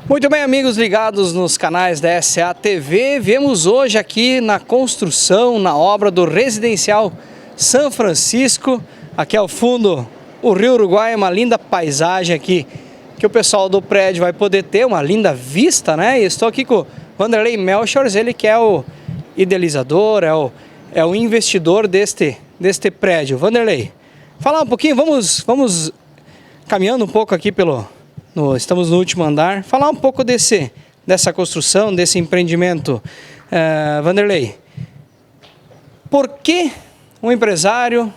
Muito bem, amigos ligados nos canais da SA TV, viemos hoje aqui na construção, na obra do Residencial São Francisco. Aqui ao fundo o Rio Uruguai, uma linda paisagem aqui que o pessoal do prédio vai poder ter, uma linda vista, né? E estou aqui com o Vanderlei Melchors, ele que é o idealizador, é o investidor deste prédio. Vanderlei, falar um pouquinho, vamos caminhando um pouco aqui estamos no último andar, falar um pouco dessa construção, desse empreendimento. Vanderlei, por que um empresário,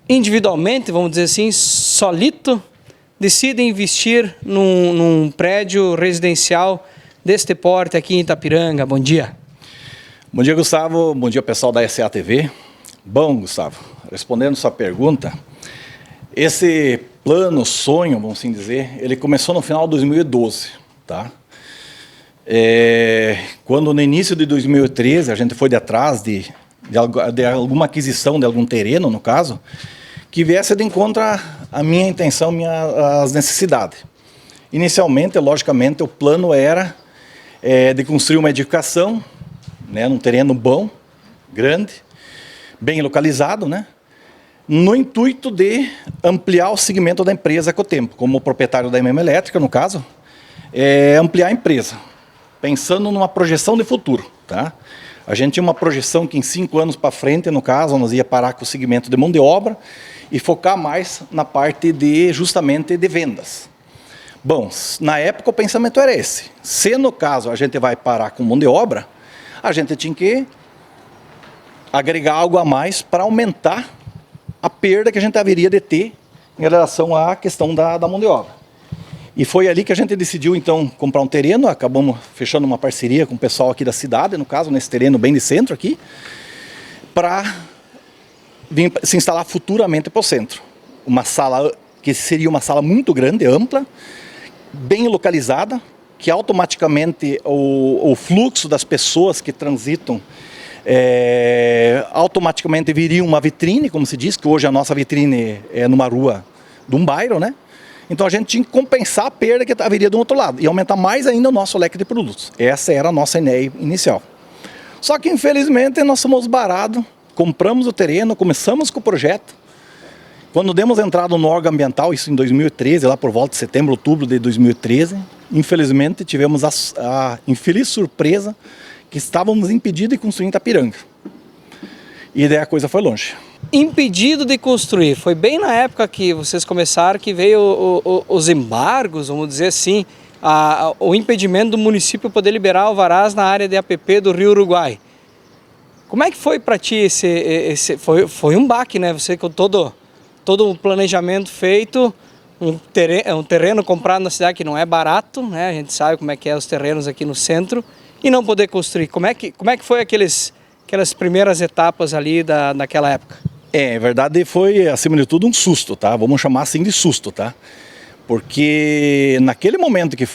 individualmente, vamos dizer assim, solito, decide investir num prédio residencial deste porte aqui em Itapiranga? Bom dia. Bom dia, Gustavo. Bom dia, pessoal da SA TV. Bom, Gustavo, respondendo sua pergunta, esse plano, sonho, vamos assim dizer, ele começou no final de 2012, tá? Quando no início de 2013 a gente foi de atrás de alguma aquisição de algum terreno, no caso, que viesse de encontro à minha intenção, às necessidades. Inicialmente, logicamente, o plano era de construir uma edificação, né, num terreno bom, grande, bem localizado, né? No intuito de ampliar o segmento da empresa com o tempo, como proprietário da MM Elétrica, no caso, ampliar a empresa, pensando numa projeção de futuro, tá? A gente tinha uma projeção que em 5 anos para frente, no caso, nós ia parar com o segmento de mão de obra e focar mais na parte justamente de vendas. Bom, na época o pensamento era esse. Se no caso a gente vai parar com mão de obra, a gente tinha que agregar algo a mais para aumentar a perda que a gente haveria de ter em relação à questão da mão de obra. E foi ali que a gente decidiu, então, comprar um terreno. Acabamos fechando uma parceria com o pessoal aqui da cidade, no caso, nesse terreno bem de centro aqui, para vir se instalar futuramente para o centro. Uma sala que seria uma sala muito grande, ampla, bem localizada, que automaticamente o fluxo das pessoas que transitam automaticamente viria uma vitrine, como se diz, que hoje a nossa vitrine é numa rua de um bairro, né? Então a gente tinha que compensar a perda que haveria do outro lado e aumentar mais ainda o nosso leque de produtos. Essa era a nossa ideia inicial. Só que infelizmente nós somos baratos, compramos o terreno, começamos com o projeto. Quando demos entrada no órgão ambiental, isso em 2013, lá por volta de setembro, outubro de 2013, infelizmente tivemos a infeliz surpresa que estávamos impedidos de construir em Itapiranga. E daí a coisa foi longe. Impedido de construir, foi bem na época que vocês começaram que veio os embargos, vamos dizer assim, o impedimento do município poder liberar alvarás na área de APP do Rio Uruguai. Como é que foi para ti foi um baque, né? Você com todo o planejamento feito, um terreno comprado na cidade que não é barato, né? A gente sabe como é que é os terrenos aqui no centro, e não poder construir. Como é que foi aquelas primeiras etapas ali daquela época? Na verdade foi, acima de tudo, um susto, tá? Vamos chamar assim de susto, tá? Porque naquele momento que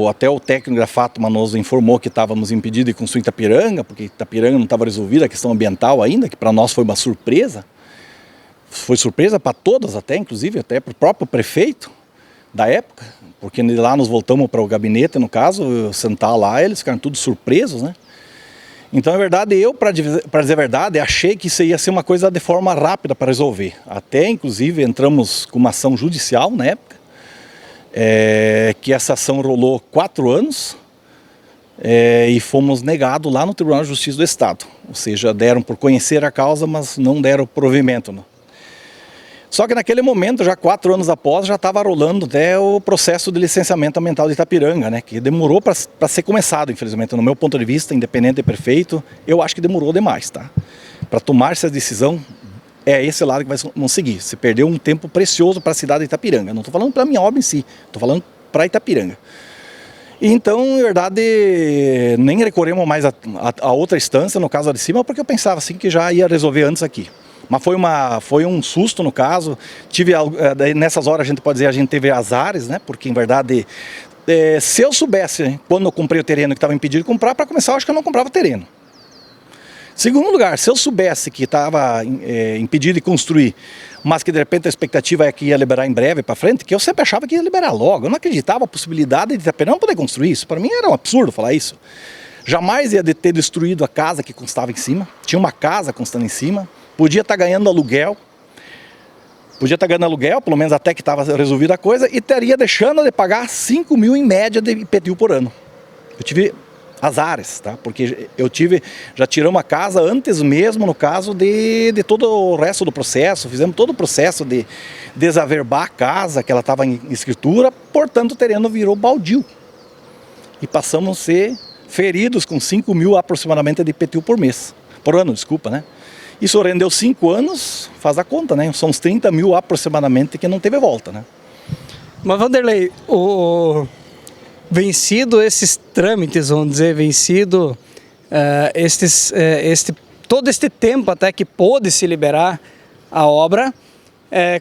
até o técnico da Fátima nos informou que estávamos impedidos de construir Itapiranga, porque Itapiranga não estava resolvida a questão ambiental ainda, que para nós foi uma surpresa. Foi surpresa para todos até, inclusive até para o próprio prefeito da época, porque lá nós voltamos para o gabinete, no caso, sentar lá, eles ficaram todos surpresos, né? Então, na verdade, para dizer a verdade, achei que isso ia ser uma coisa de forma rápida para resolver. Até, inclusive, entramos com uma ação judicial na época, que essa ação rolou 4 anos, e fomos negados lá no Tribunal de Justiça do Estado. Ou seja, deram por conhecer a causa, mas não deram provimento, né? Só que naquele momento, já 4 anos após, já estava rolando até o processo de licenciamento ambiental de Itapiranga, né? Que demorou para ser começado, infelizmente. No meu ponto de vista, independente de prefeito, eu acho que demorou demais, tá? Para tomar essa decisão, é esse lado que vamos seguir. Se perdeu um tempo precioso para a cidade de Itapiranga. Não estou falando para a minha obra em si, estou falando para Itapiranga. E então, na verdade, nem recorremos mais a outra instância, no caso de cima, porque eu pensava assim que já ia resolver antes aqui. Mas foi um susto no caso. Nessas horas a gente pode dizer, a gente teve azares, né? Porque em verdade, se eu soubesse quando eu comprei o terreno que estava impedido de comprar, para começar eu acho que eu não comprava terreno. Segundo lugar, se eu soubesse que estava impedido de construir, mas que de repente a expectativa é que ia liberar em breve para frente, que eu sempre achava que ia liberar logo. Eu não acreditava a possibilidade de Itaperuna poder construir isso. Para mim era um absurdo falar isso. Jamais ia ter destruído a casa que constava em cima. Tinha uma casa constando em cima. Podia estar ganhando aluguel. Pelo menos até que estava resolvida a coisa, e estaria deixando de pagar 5 mil em média de IPTU por ano. Eu tive azares, tá? Porque já tiramos a casa antes mesmo, no caso, de todo o resto do processo. Fizemos todo o processo de desaverbar a casa, que ela estava em escritura, portanto o terreno virou baldio. E passamos a ser feridos com 5 mil aproximadamente de IPTU por ano, desculpa, né? Isso rendeu 5 anos, faz a conta, né? São uns 30 mil aproximadamente que não teve volta, né? Mas Vanderlei, vencido esses trâmites, vamos dizer, todo este tempo até que pôde se liberar a obra,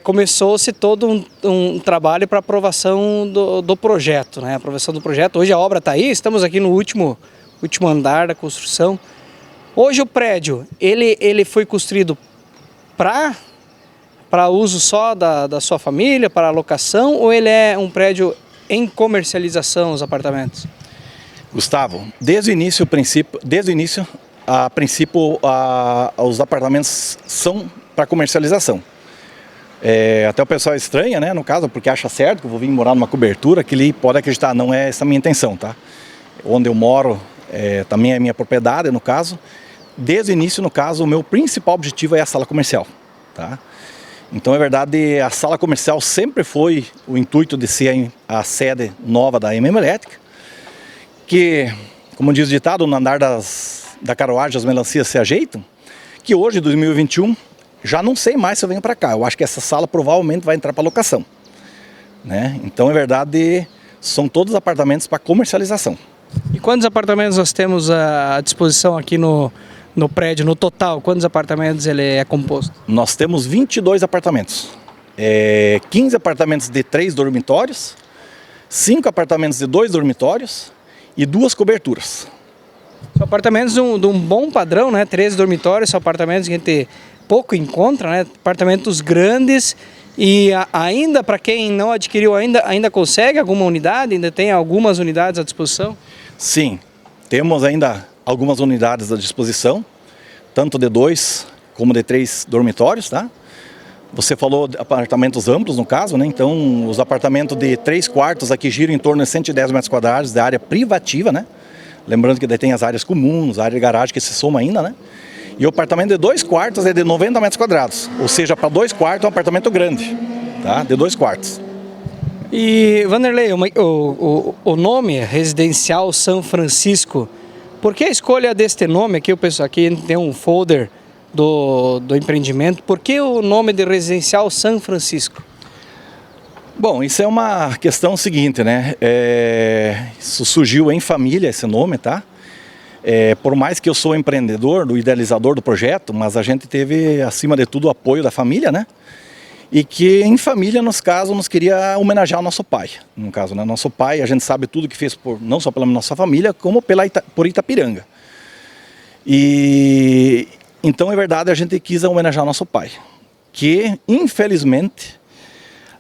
começou-se todo um trabalho para aprovação do projeto, né? Aprovação do projeto. Hoje a obra está aí, estamos aqui no último andar da construção. Hoje o prédio, ele foi construído para uso só da sua família, para alocação, ou ele é um prédio em comercialização, os apartamentos? Gustavo, desde o início, a princípio, os apartamentos são para comercialização. Até o pessoal estranha, né, no caso, porque acha certo que eu vou vir morar numa cobertura, que ele pode acreditar, não é essa a minha intenção, tá? Onde eu moro também é minha propriedade, no caso. Desde o início, no caso, o meu principal objetivo é a sala comercial, tá? Então, é verdade, a sala comercial sempre foi o intuito de ser a sede nova da MM Elétrica, que, como diz o ditado, no andar da carruagem as melancias se ajeitam, que hoje, 2021, já não sei mais se eu venho para cá. Eu acho que essa sala provavelmente vai entrar para locação, né? Então, é verdade, são todos apartamentos para comercialização. E quantos apartamentos nós temos à disposição aqui no prédio, no total? Quantos apartamentos ele é composto? Nós temos 22 apartamentos. 15 apartamentos de 3 dormitórios, 5 apartamentos de 2 dormitórios e 2 coberturas. São apartamentos de um bom padrão, né? 13 dormitórios, são apartamentos que a gente pouco encontra, né? Apartamentos grandes. E ainda, para quem não adquiriu ainda consegue alguma unidade? Ainda tem algumas unidades à disposição? Sim, temos ainda algumas unidades à disposição, tanto de 2 como de 3 dormitórios, tá? Você falou de apartamentos amplos, no caso, né? Então, os apartamentos de 3 quartos aqui giram em torno de 110 metros quadrados de área privativa, né? Lembrando que daí tem as áreas comuns, a área de garagem que se soma ainda, né? E o apartamento de 2 quartos é de 90 metros quadrados, ou seja, para 2 quartos é um apartamento grande, tá? De 2 quartos. E, Vanderlei, o nome Residencial São Francisco, por que a escolha deste nome? Aqui tem um folder do empreendimento. Por que o nome de Residencial São Francisco? Bom, isso é uma questão seguinte, né? Isso surgiu em família, esse nome, tá? Por mais que eu sou empreendedor, do idealizador do projeto, mas a gente teve, acima de tudo, o apoio da família, né? E que em família, nos casos, nos queria homenagear o nosso pai. No caso, né? Nosso pai, a gente sabe tudo que fez não só pela nossa família, como por Itapiranga. E então, é verdade, a gente quis homenagear nosso pai, que, infelizmente,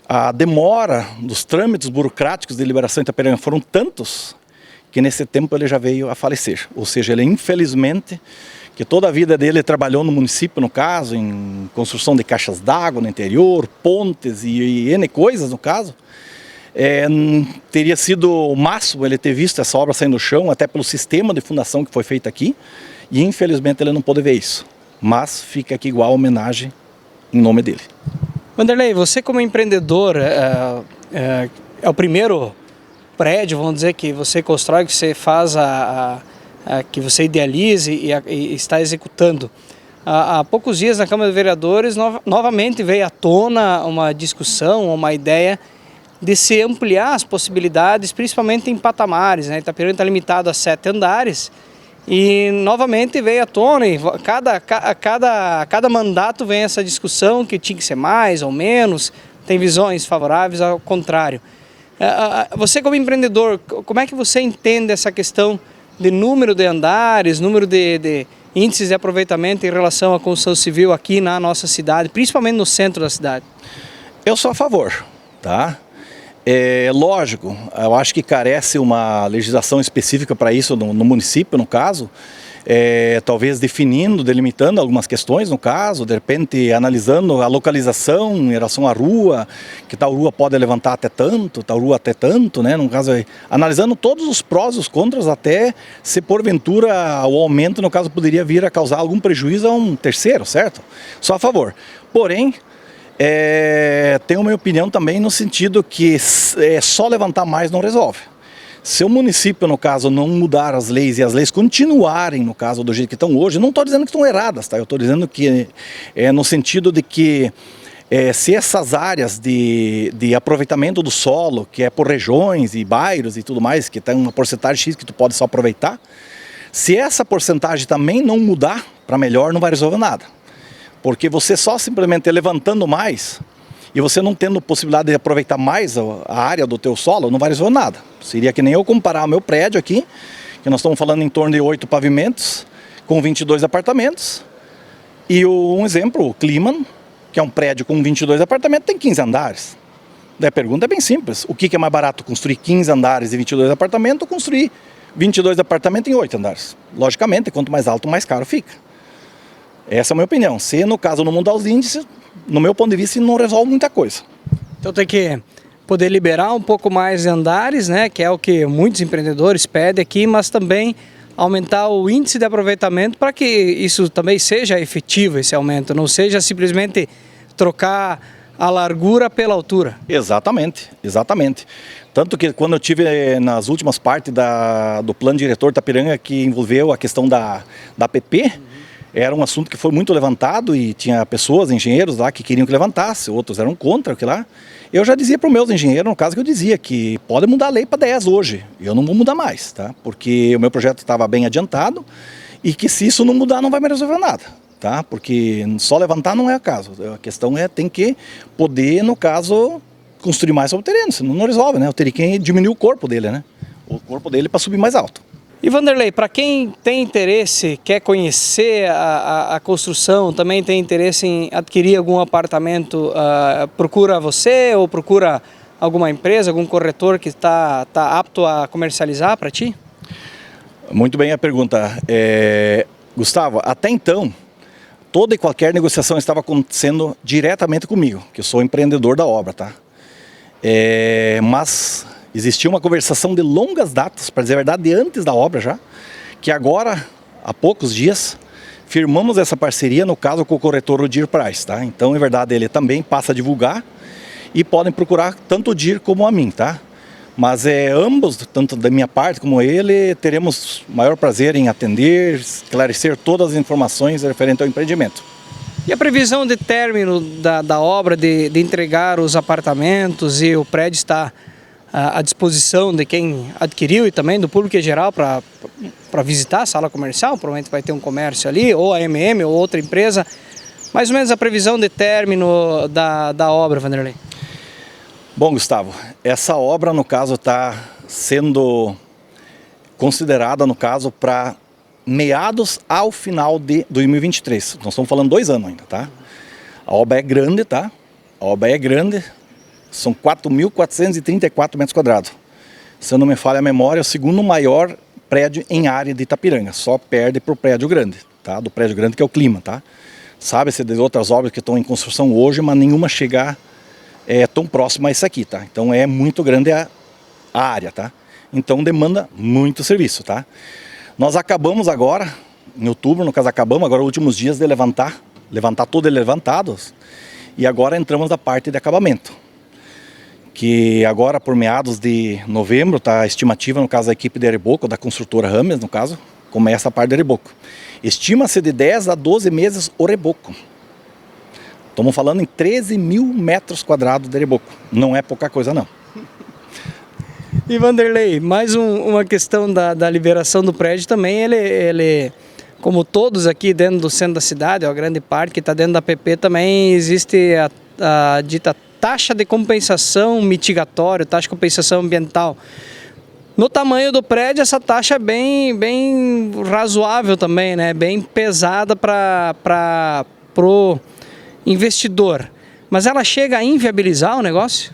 a demora dos trâmites burocráticos de liberação de Itapiranga foram tantos que nesse tempo ele já veio a falecer. Ou seja, ele infelizmente, que toda a vida dele trabalhou no município, no caso, em construção de caixas d'água no interior, pontes e N coisas, no caso, teria sido o máximo ele ter visto essa obra sair do chão, até pelo sistema de fundação que foi feito aqui, e infelizmente ele não pôde ver isso. Mas fica aqui igual a homenagem em nome dele. Vanderlei, você como empreendedor, é o primeiro prédio, vamos dizer, que você constrói, que você faz que você idealize e está executando. Há poucos dias na Câmara de Vereadores novamente veio à tona uma discussão, uma ideia de se ampliar as possibilidades, principalmente em patamares, né? Itapiranga está limitado a 7 andares e novamente veio à tona e cada mandato vem essa discussão que tinha que ser mais ou menos, tem visões favoráveis ao contrário. Você como empreendedor, como é que você entende essa questão de número de andares, número de índices de aproveitamento em relação à construção civil aqui na nossa cidade, principalmente no centro da cidade? Eu sou a favor, tá? É lógico, eu acho que carece uma legislação específica para isso no município, no caso, talvez definindo, delimitando algumas questões, no caso, de repente analisando a localização em relação à rua, que tal rua pode levantar até tanto, tal rua até tanto, né? No caso, analisando todos os prós e os contras, até se porventura o aumento, no caso, poderia vir a causar algum prejuízo a um terceiro, certo? Só a favor. Porém, tenho a minha opinião também no sentido que só levantar mais não resolve. Se o município, no caso, não mudar as leis e as leis continuarem, no caso, do jeito que estão hoje, não estou dizendo que estão erradas, tá? Eu estou dizendo que no sentido de que se essas áreas de aproveitamento do solo, que é por regiões e bairros e tudo mais, que tem uma porcentagem X que tu pode só aproveitar, se essa porcentagem também não mudar para melhor, não vai resolver nada. Porque você só simplesmente levantando mais e você não tendo possibilidade de aproveitar mais a área do teu solo, não vai resolver nada. Seria que nem eu comparar o meu prédio aqui, que nós estamos falando em torno de 8 pavimentos, com 22 apartamentos, e um exemplo, o Kliman, que é um prédio com 22 apartamentos, tem 15 andares. Daí a pergunta é bem simples, o que é mais barato, construir 15 andares e 22 apartamentos ou construir 22 apartamentos em 8 andares? Logicamente, quanto mais alto, mais caro fica. Essa é a minha opinião. Se no caso não mudar os índices, no meu ponto de vista, não resolve muita coisa. Então tem que poder liberar um pouco mais de andares, né, que é o que muitos empreendedores pedem aqui, mas também aumentar o índice de aproveitamento para que isso também seja efetivo, esse aumento, não seja simplesmente trocar a largura pela altura. Exatamente, exatamente. Tanto que quando eu tive nas últimas partes do plano diretor Itapiranga, que envolveu a questão da PP, era um assunto que foi muito levantado e tinha pessoas, engenheiros lá que queriam que levantasse, outros eram contra aquilo lá. Eu já dizia para os meus engenheiros, no caso que eu dizia, que pode mudar a lei para 10 hoje, e eu não vou mudar mais, tá? Porque o meu projeto estava bem adiantado e que se isso não mudar não vai me resolver nada, tá? Porque só levantar não é o caso, a questão tem que poder, no caso, construir mais sobre o terreno, senão não resolve, né? Eu teria que diminuir o corpo dele, né? O corpo dele para subir mais alto. E Vanderlei, para quem tem interesse, quer conhecer a construção, também tem interesse em adquirir algum apartamento, procura você ou procura alguma empresa, algum corretor que está apto a comercializar para ti? Muito bem a pergunta. Gustavo, até então, toda e qualquer negociação estava acontecendo diretamente comigo, que eu sou empreendedor da obra, tá? Mas existia uma conversação de longas datas, para dizer a verdade, antes da obra já, que agora, há poucos dias, firmamos essa parceria, no caso, com o corretor Odir Price, tá? Então, em verdade, ele também passa a divulgar e podem procurar tanto o Odir como a mim, tá? Mas ambos, tanto da minha parte como ele, teremos maior prazer em atender, esclarecer todas as informações referentes ao empreendimento. E a previsão de término da obra, de entregar os apartamentos e o prédio está à disposição de quem adquiriu e também do público em geral para visitar a sala comercial, provavelmente vai ter um comércio ali, ou a MM ou outra empresa. Mais ou menos a previsão de término da obra, Vanderlei. Bom, Gustavo, essa obra, no caso, está sendo considerada, no caso, para meados ao final de 2023. Nós estamos falando 2 anos ainda, tá? A obra é grande, tá? A obra é grande. São 4.434 metros quadrados. Se eu não me falha a memória, é o segundo maior prédio em área de Itapiranga. Só perde para o prédio grande, tá? Do prédio grande que é o Kliman, tá? Sabe-se de outras obras que estão em construção hoje, mas nenhuma chegar tão próxima a isso aqui, tá? Então é muito grande a área, tá? Então demanda muito serviço, tá? Nós acabamos agora, em outubro, no caso acabamos agora os últimos dias de levantar tudo levantados, e agora entramos na parte de acabamento. Que agora por meados de novembro, tá, a estimativa no caso da equipe de Areboco, da construtora Rames no caso, começa a parte de Areboco. Estima-se de 10 a 12 meses o reboco. Estamos falando em 13 mil metros quadrados de reboco, não é pouca coisa não. E Vanderlei, mais uma questão da liberação do prédio também, ele como todos aqui dentro do centro da cidade, a grande parte que está dentro da PP também existe a dita taxa de compensação mitigatória, taxa de compensação ambiental. No tamanho do prédio, essa taxa é bem razoável também, né? Bem pesada para o investidor. Mas ela chega a inviabilizar o negócio?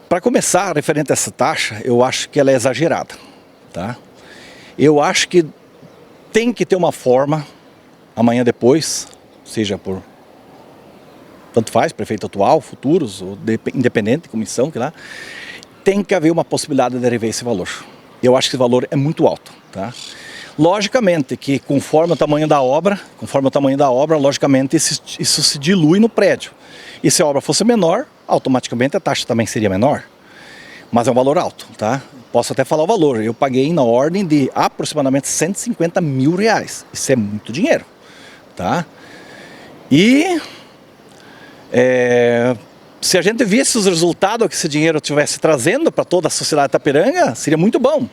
Para começar, referente a essa taxa, eu acho que ela é exagerada, tá? Eu acho que tem que ter uma forma, amanhã depois, seja por tanto faz, prefeito atual, futuros, ou independente, comissão, que lá, tem que haver uma possibilidade de rever esse valor. Eu acho que esse valor é muito alto, tá? Logicamente que conforme o tamanho da obra, logicamente isso se dilui no prédio. E se a obra fosse menor, automaticamente a taxa também seria menor. Mas é um valor alto, tá? Posso até falar o valor. Eu paguei na ordem de aproximadamente R$150 mil. Isso é muito dinheiro, tá? E se a gente visse os resultados que esse dinheiro estivesse trazendo para toda a sociedade de Itapiranga, seria muito bom.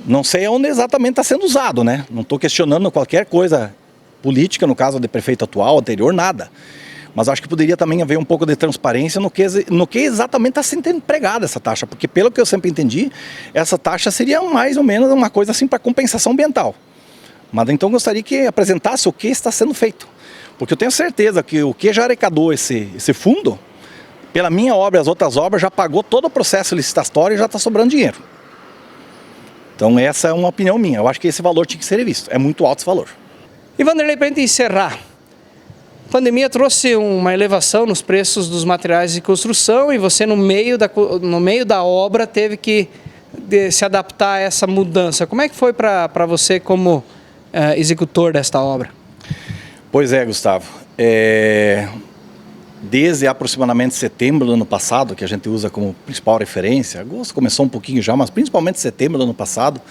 Não sei onde exatamente está sendo usado, né? Não estou questionando qualquer coisa política, no caso de prefeito atual, anterior, nada. Mas acho que poderia também haver um pouco de transparência no que exatamente está sendo empregada essa taxa. Porque pelo que eu sempre entendi, essa taxa seria mais ou menos uma coisa assim para compensação ambiental. Mas então gostaria que apresentasse o que está sendo feito. Porque eu tenho certeza que o que já arrecadou esse fundo, pela minha obra e as outras obras, já pagou todo o processo licitatório e já está sobrando dinheiro. Então essa é uma opinião minha. Eu acho que esse valor tinha que ser revisto. É muito alto esse valor. E Vanderlei, para a gente encerrar, a pandemia trouxe uma elevação nos preços dos materiais de construção e você no meio da obra teve que se adaptar a essa mudança. Como é que foi para você como executor desta obra? Pois é, Gustavo. Desde aproximadamente setembro do ano passado, que a gente usa como principal referência, agosto começou um pouquinho já, mas principalmente setembro do ano passado,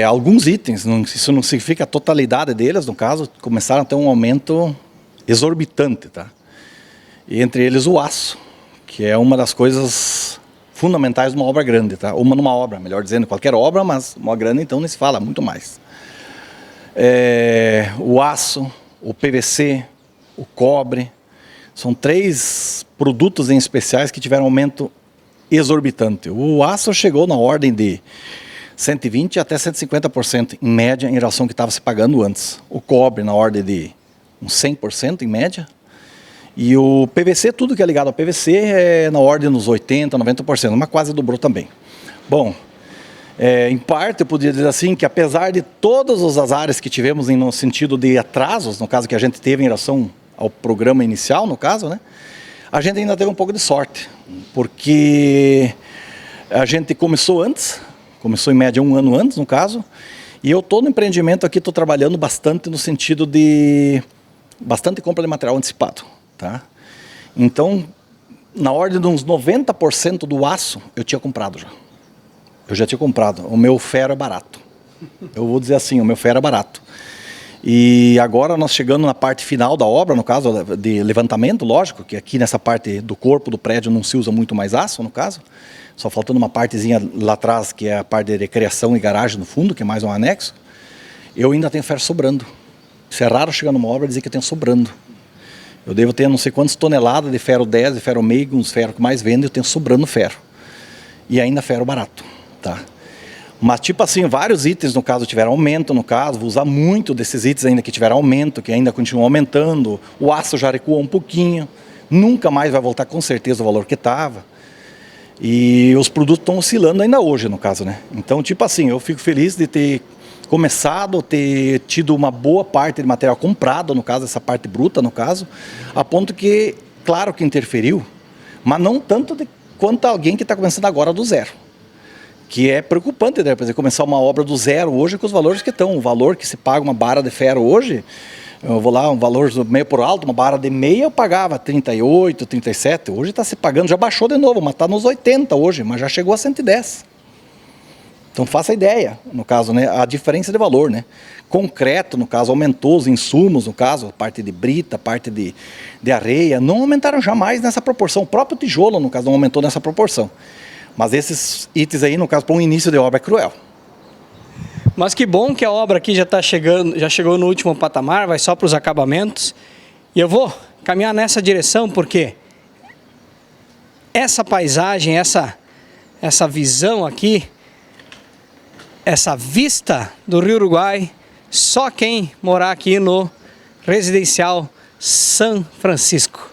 alguns itens, isso não significa a totalidade deles, no caso, começaram a ter um aumento exorbitante, tá? E entre eles o aço, que é uma das coisas fundamentais de uma obra grande, tá? Numa obra, melhor dizendo, qualquer obra, mas uma grande então nem se fala, muito mais. O aço, o PVC, o cobre, são 3 produtos em especiais que tiveram aumento exorbitante. O aço chegou na ordem de 120% até 150% em média em relação ao que estava se pagando antes. O cobre na ordem de uns 100% em média. E o PVC, tudo que é ligado ao PVC é na ordem dos 80%, 90%, mas quase dobrou também. Bom, em parte eu poderia dizer assim que apesar de todas as áreas que tivemos no sentido de atrasos, no caso que a gente teve em relação ao programa inicial, no caso, né, a gente ainda teve um pouco de sorte, porque a gente começou em média 1 ano antes, no caso, e eu estou no empreendimento aqui, estou trabalhando bastante no sentido de bastante compra de material antecipado, tá? Então, na ordem de uns 90% do aço, eu tinha comprado já. Eu já tinha comprado. O meu ferro é barato. Eu vou dizer assim, o meu ferro é barato. E agora nós chegando na parte final da obra, no caso de levantamento, lógico, que aqui nessa parte do corpo do prédio não se usa muito mais aço, no caso. Só faltando uma partezinha lá atrás, que é a parte de recreação e garagem no fundo, que é mais um anexo. Eu ainda tenho ferro sobrando. Isso é raro chegar numa obra e dizer que eu tenho sobrando. Eu devo ter não sei quantas toneladas de ferro 10, de ferro meio, uns ferros que mais vendem, eu tenho sobrando ferro. E ainda ferro barato, tá? Mas tipo assim, vários itens no caso tiveram aumento, no caso, vou usar muito desses itens ainda que tiveram aumento, que ainda continuam aumentando. O aço já recuou um pouquinho, nunca mais vai voltar com certeza o valor que estava. E os produtos estão oscilando ainda hoje, no caso, né? Então, tipo assim, eu fico feliz de ter começado, ter tido uma boa parte de material comprado, no caso, essa parte bruta, no caso, a ponto que, claro que interferiu, mas não tanto quanto alguém que está começando agora do zero. Que é preocupante, né? Por exemplo, começar uma obra do zero hoje com os valores que estão. O valor que se paga uma barra de ferro hoje, eu vou lá, um valor meio por alto, uma barra de meia eu pagava 38, 37, hoje está se pagando, já baixou de novo, mas está nos 80 hoje, mas já chegou a 110. Então faça ideia, no caso, né, a diferença de valor, né? Concreto, no caso, aumentou os insumos, no caso, a parte de brita, a parte de areia, não aumentaram jamais nessa proporção. O próprio tijolo, no caso, não aumentou nessa proporção. Mas esses itens aí, no caso, para um início de obra é cruel. Mas que bom que a obra aqui já está chegando, já chegou no último patamar, vai só para os acabamentos. E eu vou caminhar nessa direção porque essa paisagem, essa visão aqui, essa vista do Rio Uruguai, só quem morar aqui no Residencial São Francisco.